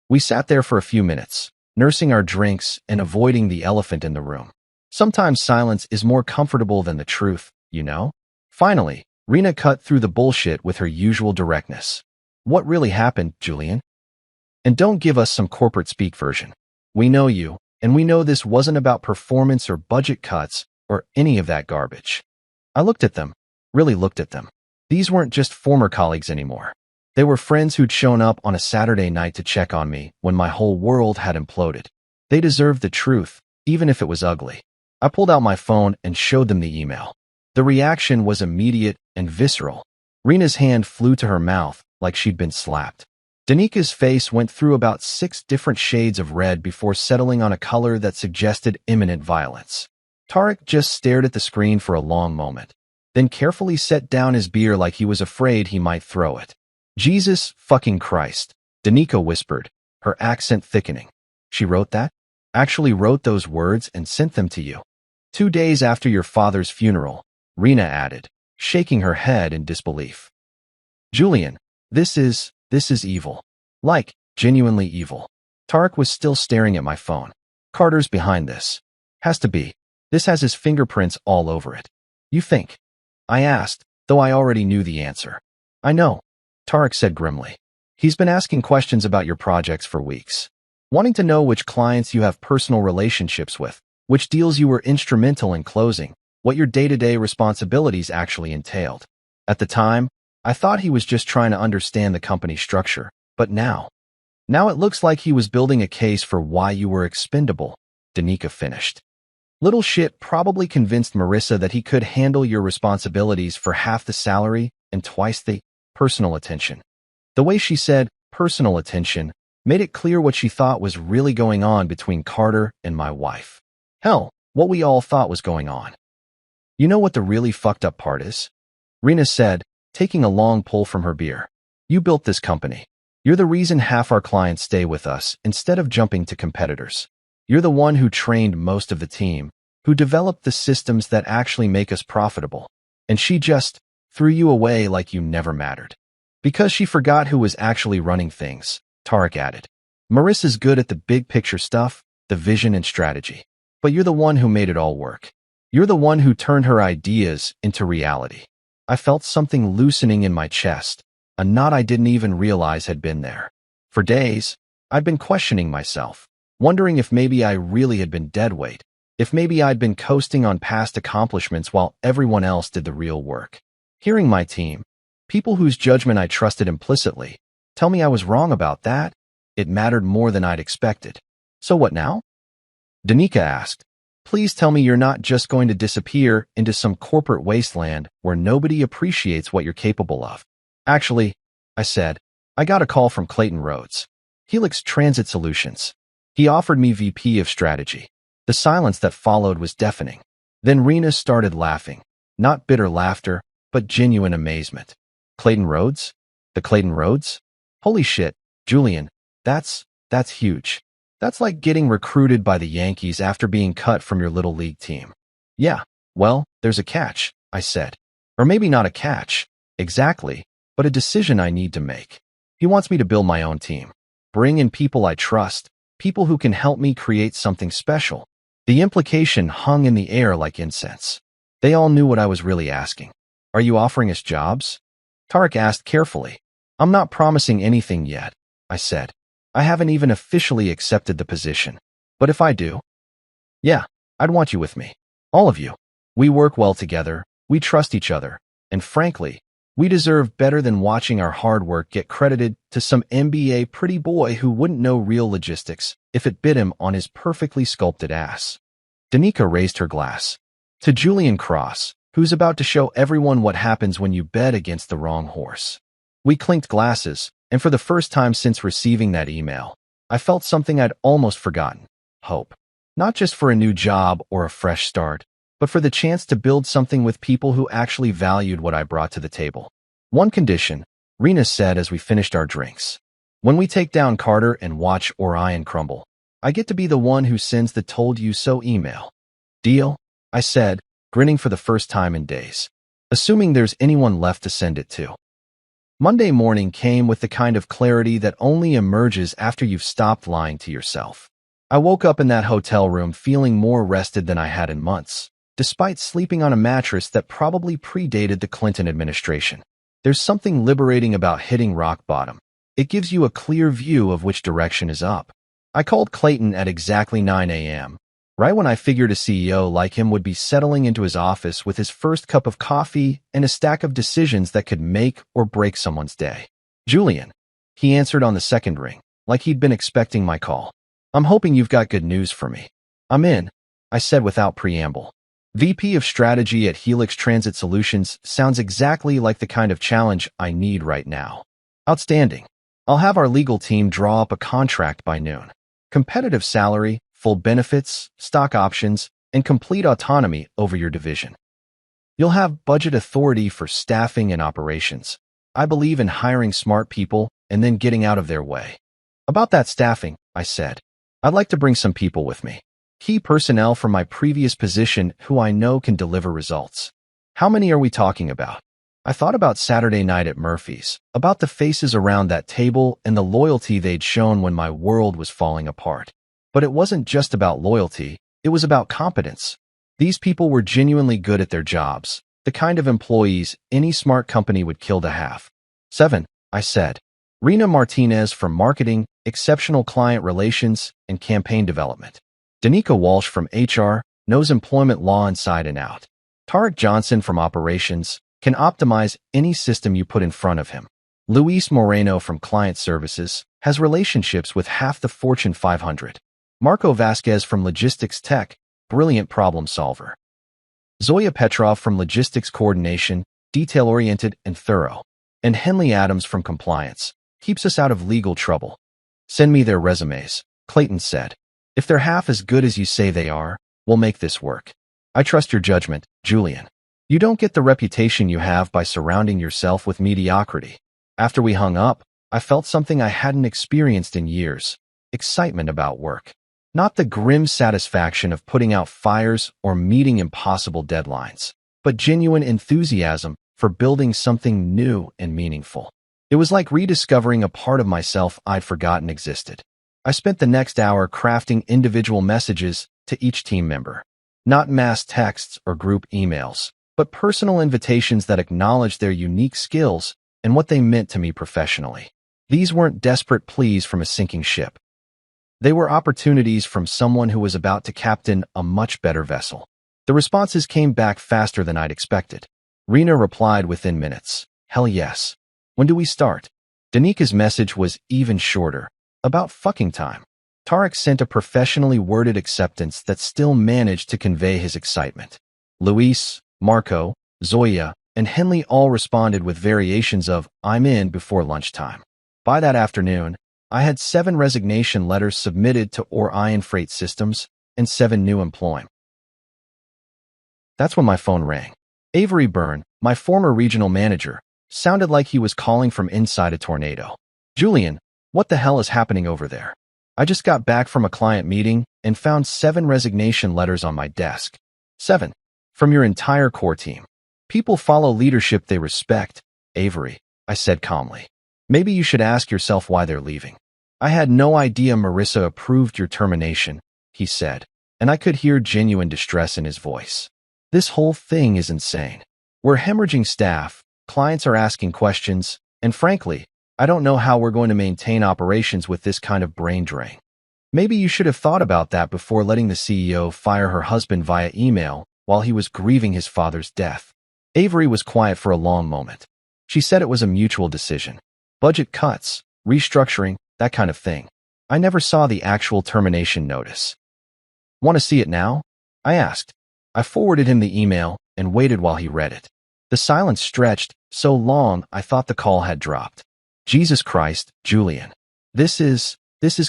We sat there for a few minutes, nursing our drinks and avoiding the elephant in the room. Sometimes silence is more comfortable than the truth, you know? Finally, Rena cut through the bullshit with her usual directness. What really happened, Julian? And don't give us some corporate speak version. We know you, and we know this wasn't about performance or budget cuts or any of that garbage. I looked at them, really looked at them. These weren't just former colleagues anymore. They were friends who'd shown up on a Saturday night to check on me when my whole world had imploded. They deserved the truth, even if it was ugly. I pulled out my phone and showed them the email. The reaction was immediate and visceral. Rena's hand flew to her mouth like she'd been slapped. Danika's face went through about 6 different shades of red before settling on a color that suggested imminent violence. Tarek just stared at the screen for a long moment, then carefully set down his beer like he was afraid he might throw it. Jesus fucking Christ, Danika whispered, her accent thickening. She wrote that? Actually wrote those words and sent them to you. 2 days after your father's funeral, Rena added, shaking her head in disbelief. Julian, this is evil. Like, genuinely evil. Tarek was still staring at my phone. Carter's behind this. Has to be. This has his fingerprints all over it. You think? I asked, though I already knew the answer. I know, Tarek said grimly. He's been asking questions about your projects for weeks, wanting to know which clients you have personal relationships with, which deals you were instrumental in closing, what your day-to-day responsibilities actually entailed. At the time, I thought he was just trying to understand the company structure, but now it looks like he was building a case for why you were expendable, Danika finished. Little shit probably convinced Marissa that he could handle your responsibilities for half the salary and twice the personal attention. The way she said personal attention made it clear what she thought was really going on between Carter and my wife. Hell, what we all thought was going on. You know what the really fucked up part is? Rena said, taking a long pull from her beer. You built this company. You're the reason half our clients stay with us instead of jumping to competitors. You're the one who trained most of the team, who developed the systems that actually make us profitable. And she just threw you away like you never mattered. Because she forgot who was actually running things, Tarek added. Marissa's good at the big picture stuff, the vision and strategy. But you're the one who made it all work. You're the one who turned her ideas into reality. I felt something loosening in my chest, a knot I didn't even realize had been there. For days, I'd been questioning myself, wondering if maybe I really had been deadweight, if maybe I'd been coasting on past accomplishments while everyone else did the real work. Hearing my team, people whose judgment I trusted implicitly, tell me I was wrong about that, it mattered more than I'd expected. So what now? Danika asked. Please tell me you're not just going to disappear into some corporate wasteland where nobody appreciates what you're capable of. Actually, I said, I got a call from Clayton Rhodes, Helix Transit Solutions. He offered me VP of strategy. The silence that followed was deafening. Then Rena started laughing, not bitter laughter, but genuine amazement. Clayton Rhodes? The Clayton Rhodes? Holy shit, Julian, that's huge. That's like getting recruited by the Yankees after being cut from your little league team. Yeah, well, there's a catch, I said. Or maybe not a catch, exactly, but a decision I need to make. He wants me to build my own team. Bring in people I trust, people who can help me create something special. The implication hung in the air like incense. They all knew what I was really asking. Are you offering us jobs? Tarek asked carefully. I'm not promising anything yet, I said. I haven't even officially accepted the position. But if I do, yeah, I'd want you with me. All of you. We work well together, we trust each other, and frankly, we deserve better than watching our hard work get credited to some MBA pretty boy who wouldn't know real logistics if it bit him on his perfectly sculpted ass. Danika raised her glass. To Julian Cross, who's about to show everyone what happens when you bet against the wrong horse. We clinked glasses, and for the first time since receiving that email, I felt something I'd almost forgotten. Hope. Not just for a new job or a fresh start, but for the chance to build something with people who actually valued what I brought to the table. One condition, Rena said as we finished our drinks. When we take down Carter and watch Orion crumble, I get to be the one who sends the told you so email. Deal? I said, grinning for the first time in days, assuming there's anyone left to send it to. Monday morning came with the kind of clarity that only emerges after you've stopped lying to yourself. I woke up in that hotel room feeling more rested than I had in months, despite sleeping on a mattress that probably predated the Clinton administration. There's something liberating about hitting rock bottom. It gives you a clear view of which direction is up. I called Clayton at exactly 9 a.m., right when I figured a CEO like him would be settling into his office with his first cup of coffee and a stack of decisions that could make or break someone's day. Julian, he answered on the second ring, like he'd been expecting my call. I'm hoping you've got good news for me. I'm in, I said without preamble. VP of Strategy at Helix Transit Solutions sounds exactly like the kind of challenge I need right now. Outstanding. I'll have our legal team draw up a contract by noon. Competitive salary, full benefits, stock options, and complete autonomy over your division. You'll have budget authority for staffing and operations. I believe in hiring smart people and then getting out of their way. About that staffing, I said, I'd like to bring some people with me. Key personnel from my previous position who I know can deliver results. How many are we talking about? I thought about Saturday night at Murphy's, about the faces around that table and the loyalty they'd shown when my world was falling apart. But it wasn't just about loyalty, it was about competence. These people were genuinely good at their jobs, the kind of employees any smart company would kill to have. 7, I said. Rena Martinez from Marketing, Exceptional Client Relations, and Campaign Development. Danica Walsh from HR, knows employment law inside and out. Tarek Johnson from Operations, can optimize any system you put in front of him. Luis Moreno from Client Services, has relationships with half the Fortune 500. Marco Vasquez from Logistics Tech, brilliant problem solver. Zoya Petrov from Logistics Coordination, detail-oriented and thorough. And Henley Adams from Compliance, keeps us out of legal trouble. Send me their resumes, Clayton said. If they're half as good as you say they are, we'll make this work. I trust your judgment, Julian. You don't get the reputation you have by surrounding yourself with mediocrity. After we hung up, I felt something I hadn't experienced in years. Excitement about work. Not the grim satisfaction of putting out fires or meeting impossible deadlines, but genuine enthusiasm for building something new and meaningful. It was like rediscovering a part of myself I'd forgotten existed. I spent the next hour crafting individual messages to each team member. Not mass texts or group emails, but personal invitations that acknowledged their unique skills and what they meant to me professionally. These weren't desperate pleas from a sinking ship. They were opportunities from someone who was about to captain a much better vessel. The responses came back faster than I'd expected. Rena replied within minutes. Hell yes. When do we start? Danica's message was even shorter. About fucking time. Tarek sent a professionally worded acceptance that still managed to convey his excitement. Luis, Marco, Zoya, and Henley all responded with variations of, I'm in before lunchtime. By that afternoon, I had 7 resignation letters submitted to Orion Freight Systems and 7 new employment. That's when my phone rang. Avery Byrne, my former regional manager, sounded like he was calling from inside a tornado. Julian, what the hell is happening over there? I just got back from a client meeting and found 7 resignation letters on my desk. 7. From your entire core team. People follow leadership they respect, Avery, I said calmly. Maybe you should ask yourself why they're leaving. I had no idea Marissa approved your termination, he said, and I could hear genuine distress in his voice. This whole thing is insane. We're hemorrhaging staff, clients are asking questions, and frankly, I don't know how we're going to maintain operations with this kind of brain drain. Maybe you should have thought about that before letting the CEO fire her husband via email while he was grieving his father's death. Avery was quiet for a long moment. She said it was a mutual decision. Budget cuts, restructuring, that kind of thing. I never saw the actual termination notice. Want to see it now? I asked. I forwarded him the email and waited while he read it. The silence stretched so long I thought the call had dropped. Jesus Christ, Julian. This is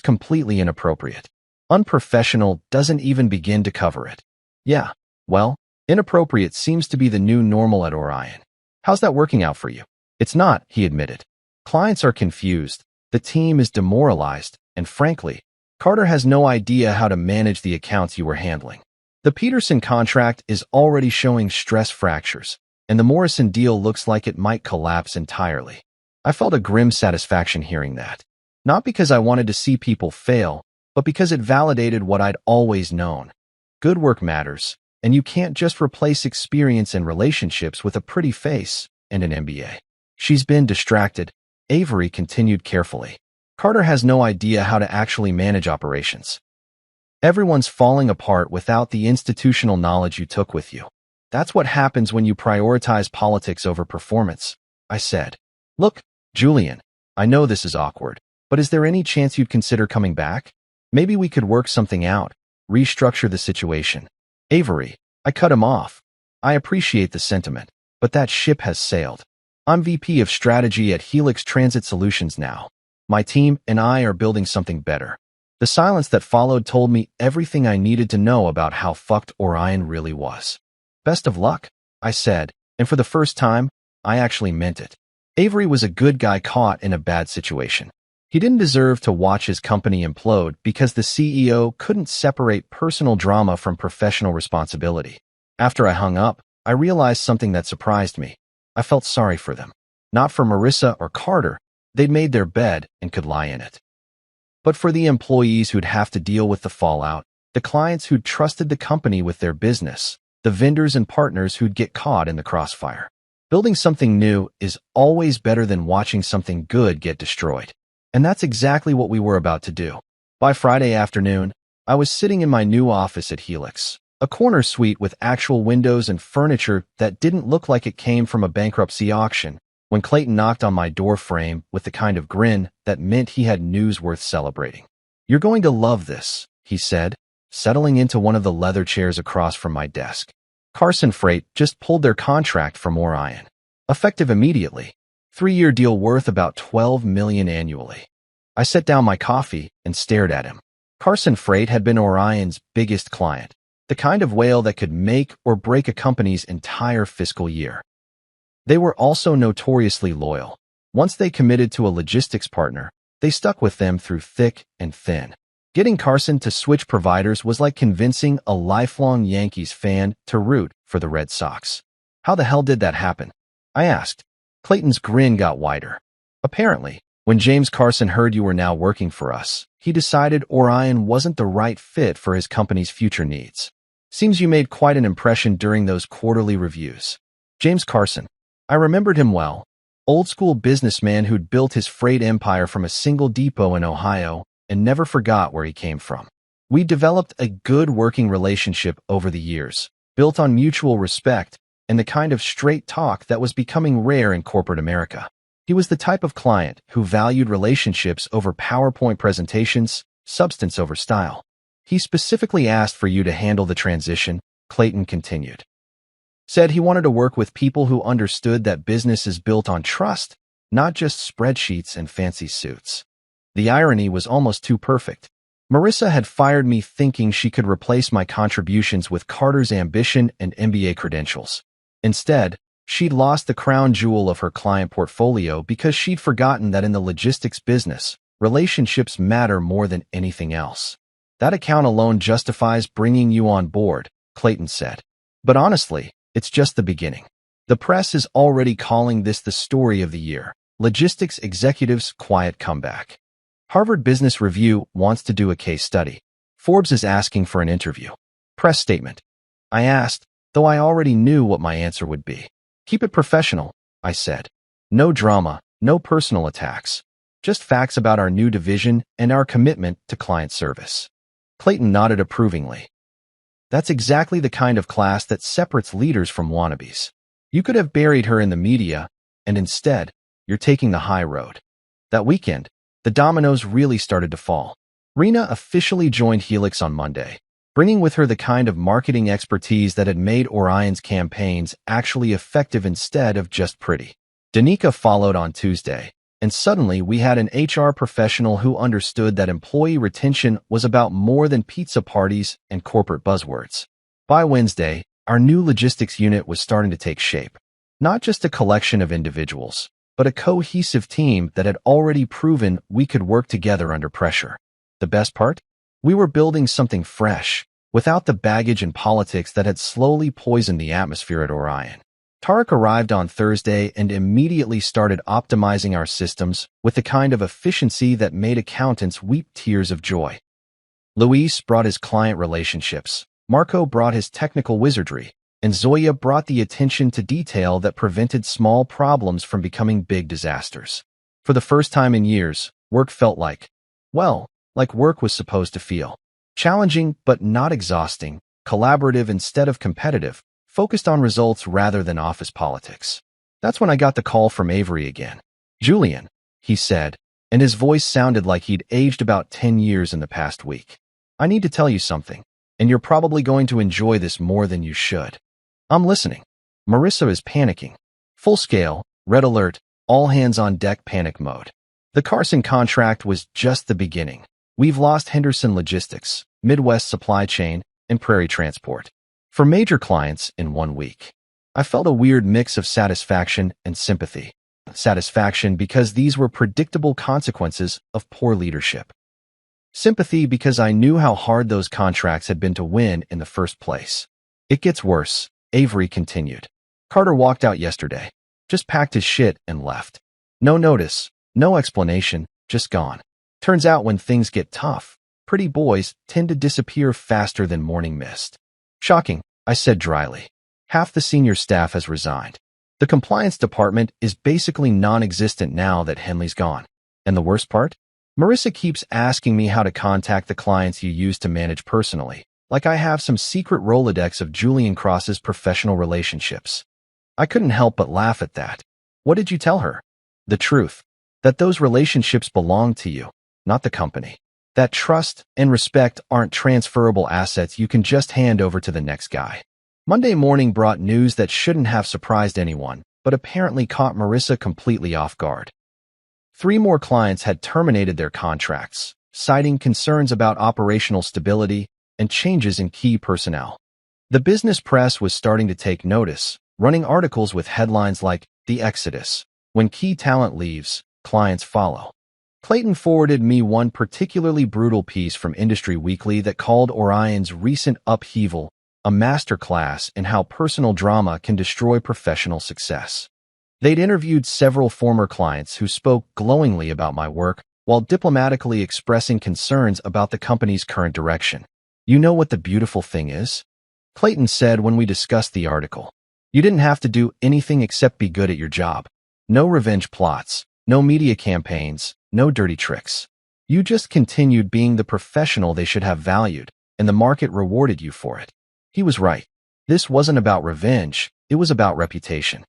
completely inappropriate. Unprofessional doesn't even begin to cover it. Yeah, well, inappropriate seems to be the new normal at Orion. How's that working out for you? It's not, he admitted. Clients are confused, the team is demoralized, and frankly, Carter has no idea how to manage the accounts you were handling. The Peterson contract is already showing stress fractures, and the Morrison deal looks like it might collapse entirely. I felt a grim satisfaction hearing that. Not because I wanted to see people fail, but because it validated what I'd always known. Good work matters, and you can't just replace experience and relationships with a pretty face and an MBA. She's been distracted, Avery continued carefully. Carter has no idea how to actually manage operations. Everyone's falling apart without the institutional knowledge you took with you. That's what happens when you prioritize politics over performance, I said. Look, Julian, I know this is awkward, but is there any chance you'd consider coming back? Maybe we could work something out, restructure the situation. Avery, I cut him off. I appreciate the sentiment, but that ship has sailed. I'm VP of Strategy at Helix Transit Solutions now. My team and I are building something better. The silence that followed told me everything I needed to know about how fucked Orion really was. Best of luck, I said, and for the first time, I actually meant it. Avery was a good guy caught in a bad situation. He didn't deserve to watch his company implode because the CEO couldn't separate personal drama from professional responsibility. After I hung up, I realized something that surprised me. I felt sorry for them. Not for Marissa or Carter. They'd made their bed and could lie in it. But for the employees who'd have to deal with the fallout, the clients who'd trusted the company with their business, the vendors and partners who'd get caught in the crossfire. Building something new is always better than watching something good get destroyed. And that's exactly what we were about to do. By Friday afternoon, I was sitting in my new office at Helix, a corner suite with actual windows and furniture that didn't look like it came from a bankruptcy auction, when Clayton knocked on my door frame with the kind of grin that meant he had news worth celebrating. "You're going to love this," he said, settling into one of the leather chairs across from my desk. Carson Freight just pulled their contract from Orion. Effective immediately. 3-year deal worth about $12 million annually. I set down my coffee and stared at him. Carson Freight had been Orion's biggest client, the kind of whale that could make or break a company's entire fiscal year. They were also notoriously loyal. Once they committed to a logistics partner, they stuck with them through thick and thin. Getting Carson to switch providers was like convincing a lifelong Yankees fan to root for the Red Sox. How the hell did that happen? I asked. Clayton's grin got wider. Apparently, when James Carson heard you were now working for us, he decided Orion wasn't the right fit for his company's future needs. Seems you made quite an impression during those quarterly reviews. James Carson. I remembered him well. Old-school businessman who'd built his freight empire from a single depot in Ohio and never forgot where he came from. We developed a good working relationship over the years, built on mutual respect and the kind of straight talk that was becoming rare in corporate America. He was the type of client who valued relationships over PowerPoint presentations, substance over style. He specifically asked for you to handle the transition, Clayton continued. Said he wanted to work with people who understood that business is built on trust, not just spreadsheets and fancy suits. The irony was almost too perfect. Marissa had fired me thinking she could replace my contributions with Carter's ambition and MBA credentials. Instead, she'd lost the crown jewel of her client portfolio because she'd forgotten that in the logistics business, relationships matter more than anything else. That account alone justifies bringing you on board, Clayton said. But honestly, it's just the beginning. The press is already calling this the story of the year. Logistics executives' quiet comeback. Harvard Business Review wants to do a case study. Forbes is asking for an interview. Press statement. I asked, though I already knew what my answer would be. Keep it professional, I said. No drama, no personal attacks. Just facts about our new division and our commitment to client service. Clayton nodded approvingly. That's exactly the kind of class that separates leaders from wannabes. You could have buried her in the media, and instead, you're taking the high road. That weekend, the dominoes really started to fall. Rena officially joined Helix on Monday, bringing with her the kind of marketing expertise that had made Orion's campaigns actually effective instead of just pretty. Danica followed on Tuesday, and suddenly we had an HR professional who understood that employee retention was about more than pizza parties and corporate buzzwords. By Wednesday, our new logistics unit was starting to take shape. Not just a collection of individuals, but a cohesive team that had already proven we could work together under pressure. The best part? We were building something fresh, without the baggage and politics that had slowly poisoned the atmosphere at Orion. Tarek arrived on Thursday and immediately started optimizing our systems with the kind of efficiency that made accountants weep tears of joy. Luis brought his client relationships, Marco brought his technical wizardry, and Zoya brought the attention to detail that prevented small problems from becoming big disasters. For the first time in years, work felt like work was supposed to feel. Challenging but not exhausting, collaborative instead of competitive, focused on results rather than office politics. That's when I got the call from Avery again. "Julian," he said, and his voice sounded like he'd aged about 10 years in the past week. "I need to tell you something, and you're probably going to enjoy this more than you should." "I'm listening." Marissa is panicking. Full scale, red alert, all hands on deck panic mode. The Carson contract was just the beginning. We've lost Henderson Logistics, Midwest Supply Chain, and Prairie Transport. For major clients in 1 week. I felt a weird mix of satisfaction and sympathy. Satisfaction because these were predictable consequences of poor leadership. Sympathy because I knew how hard those contracts had been to win in the first place. "It gets worse," Avery continued. "Carter walked out yesterday, just packed his shit and left. No notice, no explanation, just gone. Turns out when things get tough, pretty boys tend to disappear faster than morning mist." "Shocking," I said dryly. "Half the senior staff has resigned. The compliance department is basically non-existent now that Henley's gone. And the worst part? Marissa keeps asking me how to contact the clients you used to manage personally, like I have some secret Rolodex of Julian Cross's professional relationships." I couldn't help but laugh at that. "What did you tell her?" "The truth. That those relationships belong to you, not the company. That trust and respect aren't transferable assets you can just hand over to the next guy." Monday morning brought news that shouldn't have surprised anyone, but apparently caught Marissa completely off guard. 3 more clients had terminated their contracts, citing concerns about operational stability and changes in key personnel. The business press was starting to take notice, running articles with headlines like, "The Exodus. When key talent leaves, clients follow." Clayton forwarded me one particularly brutal piece from Industry Weekly that called Orion's recent upheaval a masterclass in how personal drama can destroy professional success. They'd interviewed several former clients who spoke glowingly about my work while diplomatically expressing concerns about the company's current direction. "You know what the beautiful thing is?" Clayton said when we discussed the article. "You didn't have to do anything except be good at your job. No revenge plots, no media campaigns, no dirty tricks. You just continued being the professional they should have valued, and the market rewarded you for it." He was right. This wasn't about revenge, it was about reputation.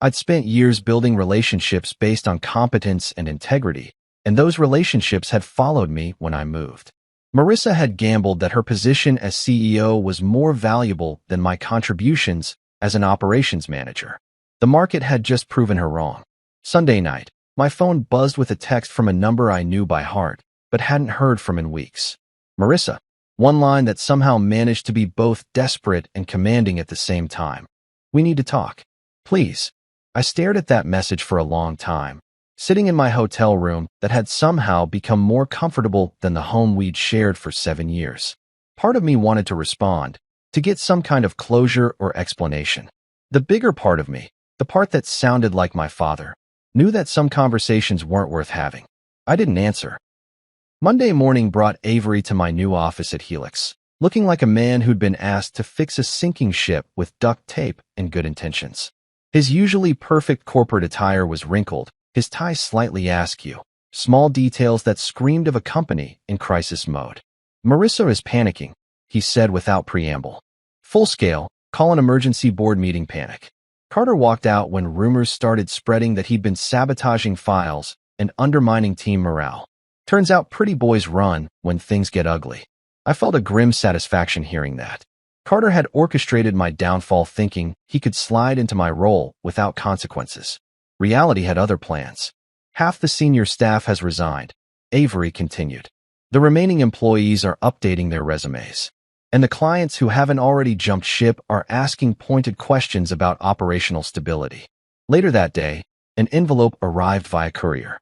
I'd spent years building relationships based on competence and integrity, and those relationships had followed me when I moved. Marissa had gambled that her position as CEO was more valuable than my contributions as an operations manager. The market had just proven her wrong. Sunday night, my phone buzzed with a text from a number I knew by heart, but hadn't heard from in weeks. "Marissa." One line that somehow managed to be both desperate and commanding at the same time. "We need to talk. Please." I stared at that message for a long time, sitting in my hotel room that had somehow become more comfortable than the home we'd shared for 7 years. Part of me wanted to respond, to get some kind of closure or explanation. The bigger part of me, the part that sounded like my father, knew that some conversations weren't worth having. I didn't answer. Monday morning brought Avery to my new office at Helix, looking like a man who'd been asked to fix a sinking ship with duct tape and good intentions. His usually perfect corporate attire was wrinkled, his tie slightly askew, small details that screamed of a company in crisis mode. "Marissa is panicking," he said without preamble. "Full scale, call an emergency board meeting panic." Carter walked out when rumors started spreading that he'd been sabotaging files and undermining team morale. Turns out pretty boys run when things get ugly. I felt a grim satisfaction hearing that. Carter had orchestrated my downfall thinking he could slide into my role without consequences. Reality had other plans. "Half the senior staff has resigned," Avery continued. "The remaining employees are updating their resumes. And the clients who haven't already jumped ship are asking pointed questions about operational stability." Later that day, an envelope arrived via courier.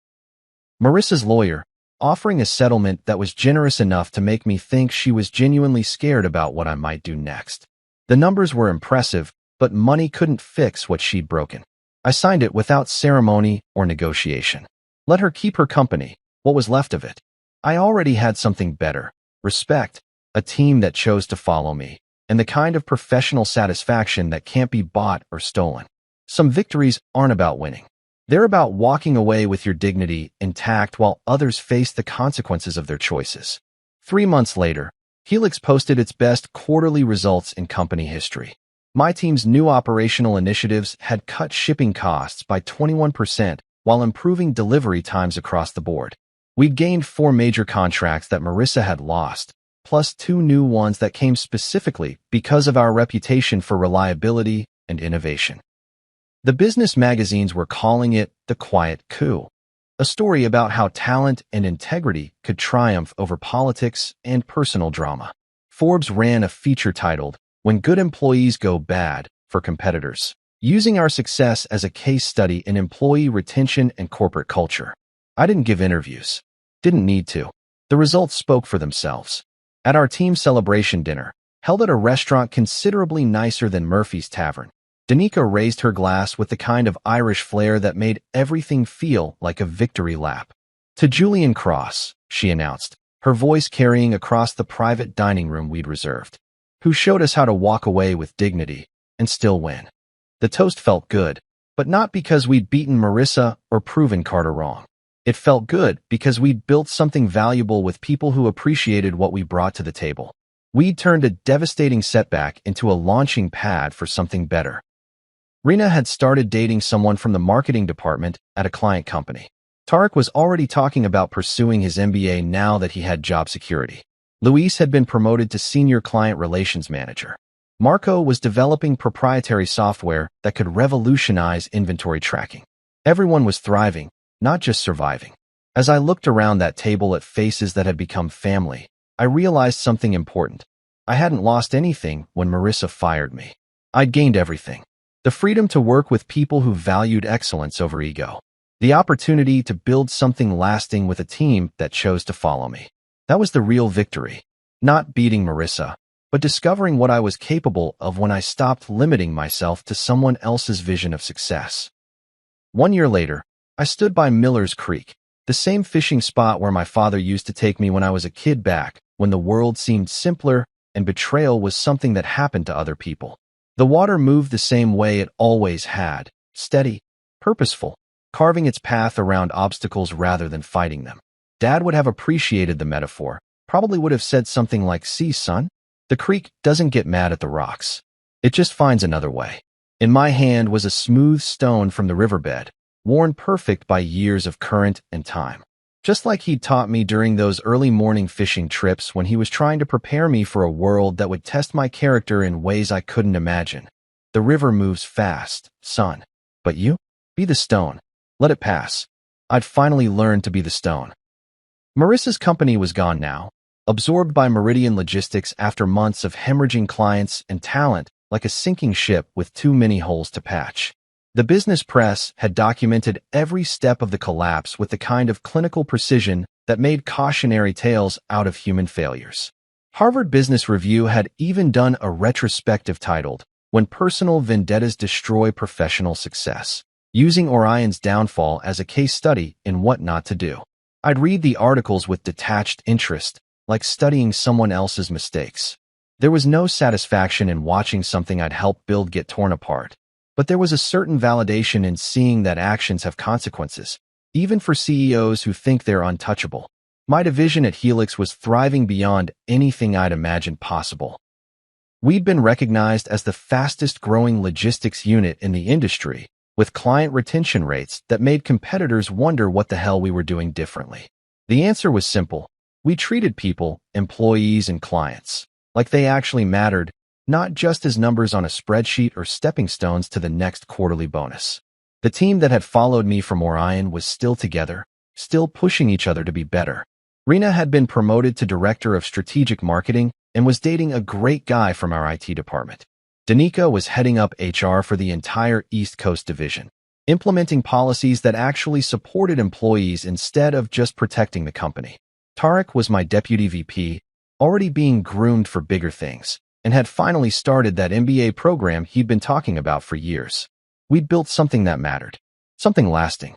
"Marissa's lawyer, offering a settlement that was generous enough to make me think she was genuinely scared about what I might do next. The numbers were impressive, but money couldn't fix what she'd broken. I signed it without ceremony or negotiation. Let her keep her company, what was left of it. I already had something better: respect, a team that chose to follow me, and the kind of professional satisfaction that can't be bought or stolen. Some victories aren't about winning. They're about walking away with your dignity intact while others face the consequences of their choices. 3 months later, Helix posted its best quarterly results in company history. My team's new operational initiatives had cut shipping costs by 21% while improving delivery times across the board. We'd gained 4 major contracts that Marissa had lost, plus 2 new ones that came specifically because of our reputation for reliability and innovation. The business magazines were calling it the quiet coup, a story about how talent and integrity could triumph over politics and personal drama. Forbes ran a feature titled, "When Good Employees Go Bad," for competitors, using our success as a case study in employee retention and corporate culture. I didn't give interviews. Didn't need to. The results spoke for themselves. At our team celebration dinner, held at a restaurant considerably nicer than Murphy's Tavern, Danica raised her glass with the kind of Irish flair that made everything feel like a victory lap. "To Julian Cross," she announced, her voice carrying across the private dining room we'd reserved, "who showed us how to walk away with dignity and still win." The toast felt good, but not because we'd beaten Marissa or proven Carter wrong. It felt good because we'd built something valuable with people who appreciated what we brought to the table. We'd turned a devastating setback into a launching pad for something better. Rena had started dating someone from the marketing department at a client company. Tarek was already talking about pursuing his MBA now that he had job security. Luis had been promoted to senior client relations manager. Marco was developing proprietary software that could revolutionize inventory tracking. Everyone was thriving, not just surviving. As I looked around that table at faces that had become family, I realized something important. I hadn't lost anything when Marissa fired me. I'd gained everything. The freedom to work with people who valued excellence over ego. The opportunity to build something lasting with a team that chose to follow me. That was the real victory. Not beating Marissa, but discovering what I was capable of when I stopped limiting myself to someone else's vision of success. 1 year later, I stood by Miller's Creek, the same fishing spot where my father used to take me when I was a kid back when the world seemed simpler and betrayal was something that happened to other people. The water moved the same way it always had, steady, purposeful, carving its path around obstacles rather than fighting them. Dad would have appreciated the metaphor, probably would have said something like, "See, son, the creek doesn't get mad at the rocks. It just finds another way." In my hand was a smooth stone from the riverbed, worn perfect by years of current and time. Just like he'd taught me during those early morning fishing trips when he was trying to prepare me for a world that would test my character in ways I couldn't imagine. "The river moves fast, son. But you? Be the stone. Let it pass." I'd finally learned to be the stone. Marissa's company was gone now, absorbed by Meridian Logistics after months of hemorrhaging clients and talent like a sinking ship with too many holes to patch. The business press had documented every step of the collapse with the kind of clinical precision that made cautionary tales out of human failures. Harvard Business Review had even done a retrospective titled, "When Personal Vendettas Destroy Professional Success," using Orion's downfall as a case study in what not to do. I'd read the articles with detached interest, like studying someone else's mistakes. There was no satisfaction in watching something I'd helped build get torn apart. But there was a certain validation in seeing that actions have consequences, even for CEOs who think they're untouchable. My division at Helix was thriving beyond anything I'd imagined possible. We'd been recognized as the fastest-growing logistics unit in the industry, with client retention rates that made competitors wonder what the hell we were doing differently. The answer was simple. We treated people, employees and clients, like they actually mattered, not just as numbers on a spreadsheet or stepping stones to the next quarterly bonus. The team that had followed me from Orion was still together, still pushing each other to be better. Rena had been promoted to Director of Strategic Marketing and was dating a great guy from our IT department. Danica was heading up HR for the entire East Coast division. implementing policies that actually supported employees instead of just protecting the company. Tarek was my deputy VP, already being groomed for bigger things, and had finally started that MBA program he'd been talking about for years. We'd built something that mattered, something lasting.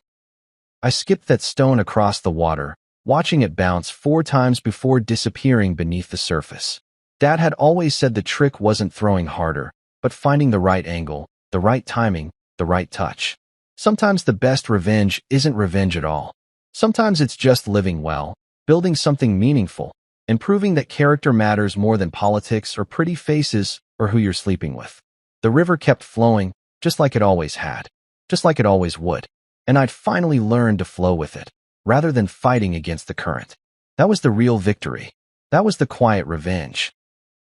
I skipped that stone across the water, watching it bounce 4 times before disappearing beneath the surface. Dad had always said the trick wasn't throwing harder, but finding the right angle, the right timing, the right touch. Sometimes the best revenge isn't revenge at all. Sometimes it's just living well, building something meaningful, and proving that character matters more than politics or pretty faces or who you're sleeping with. The river kept flowing, just like it always had, just like it always would, and I'd finally learned to flow with it, rather than fighting against the current. That was the real victory. That was the quiet revenge.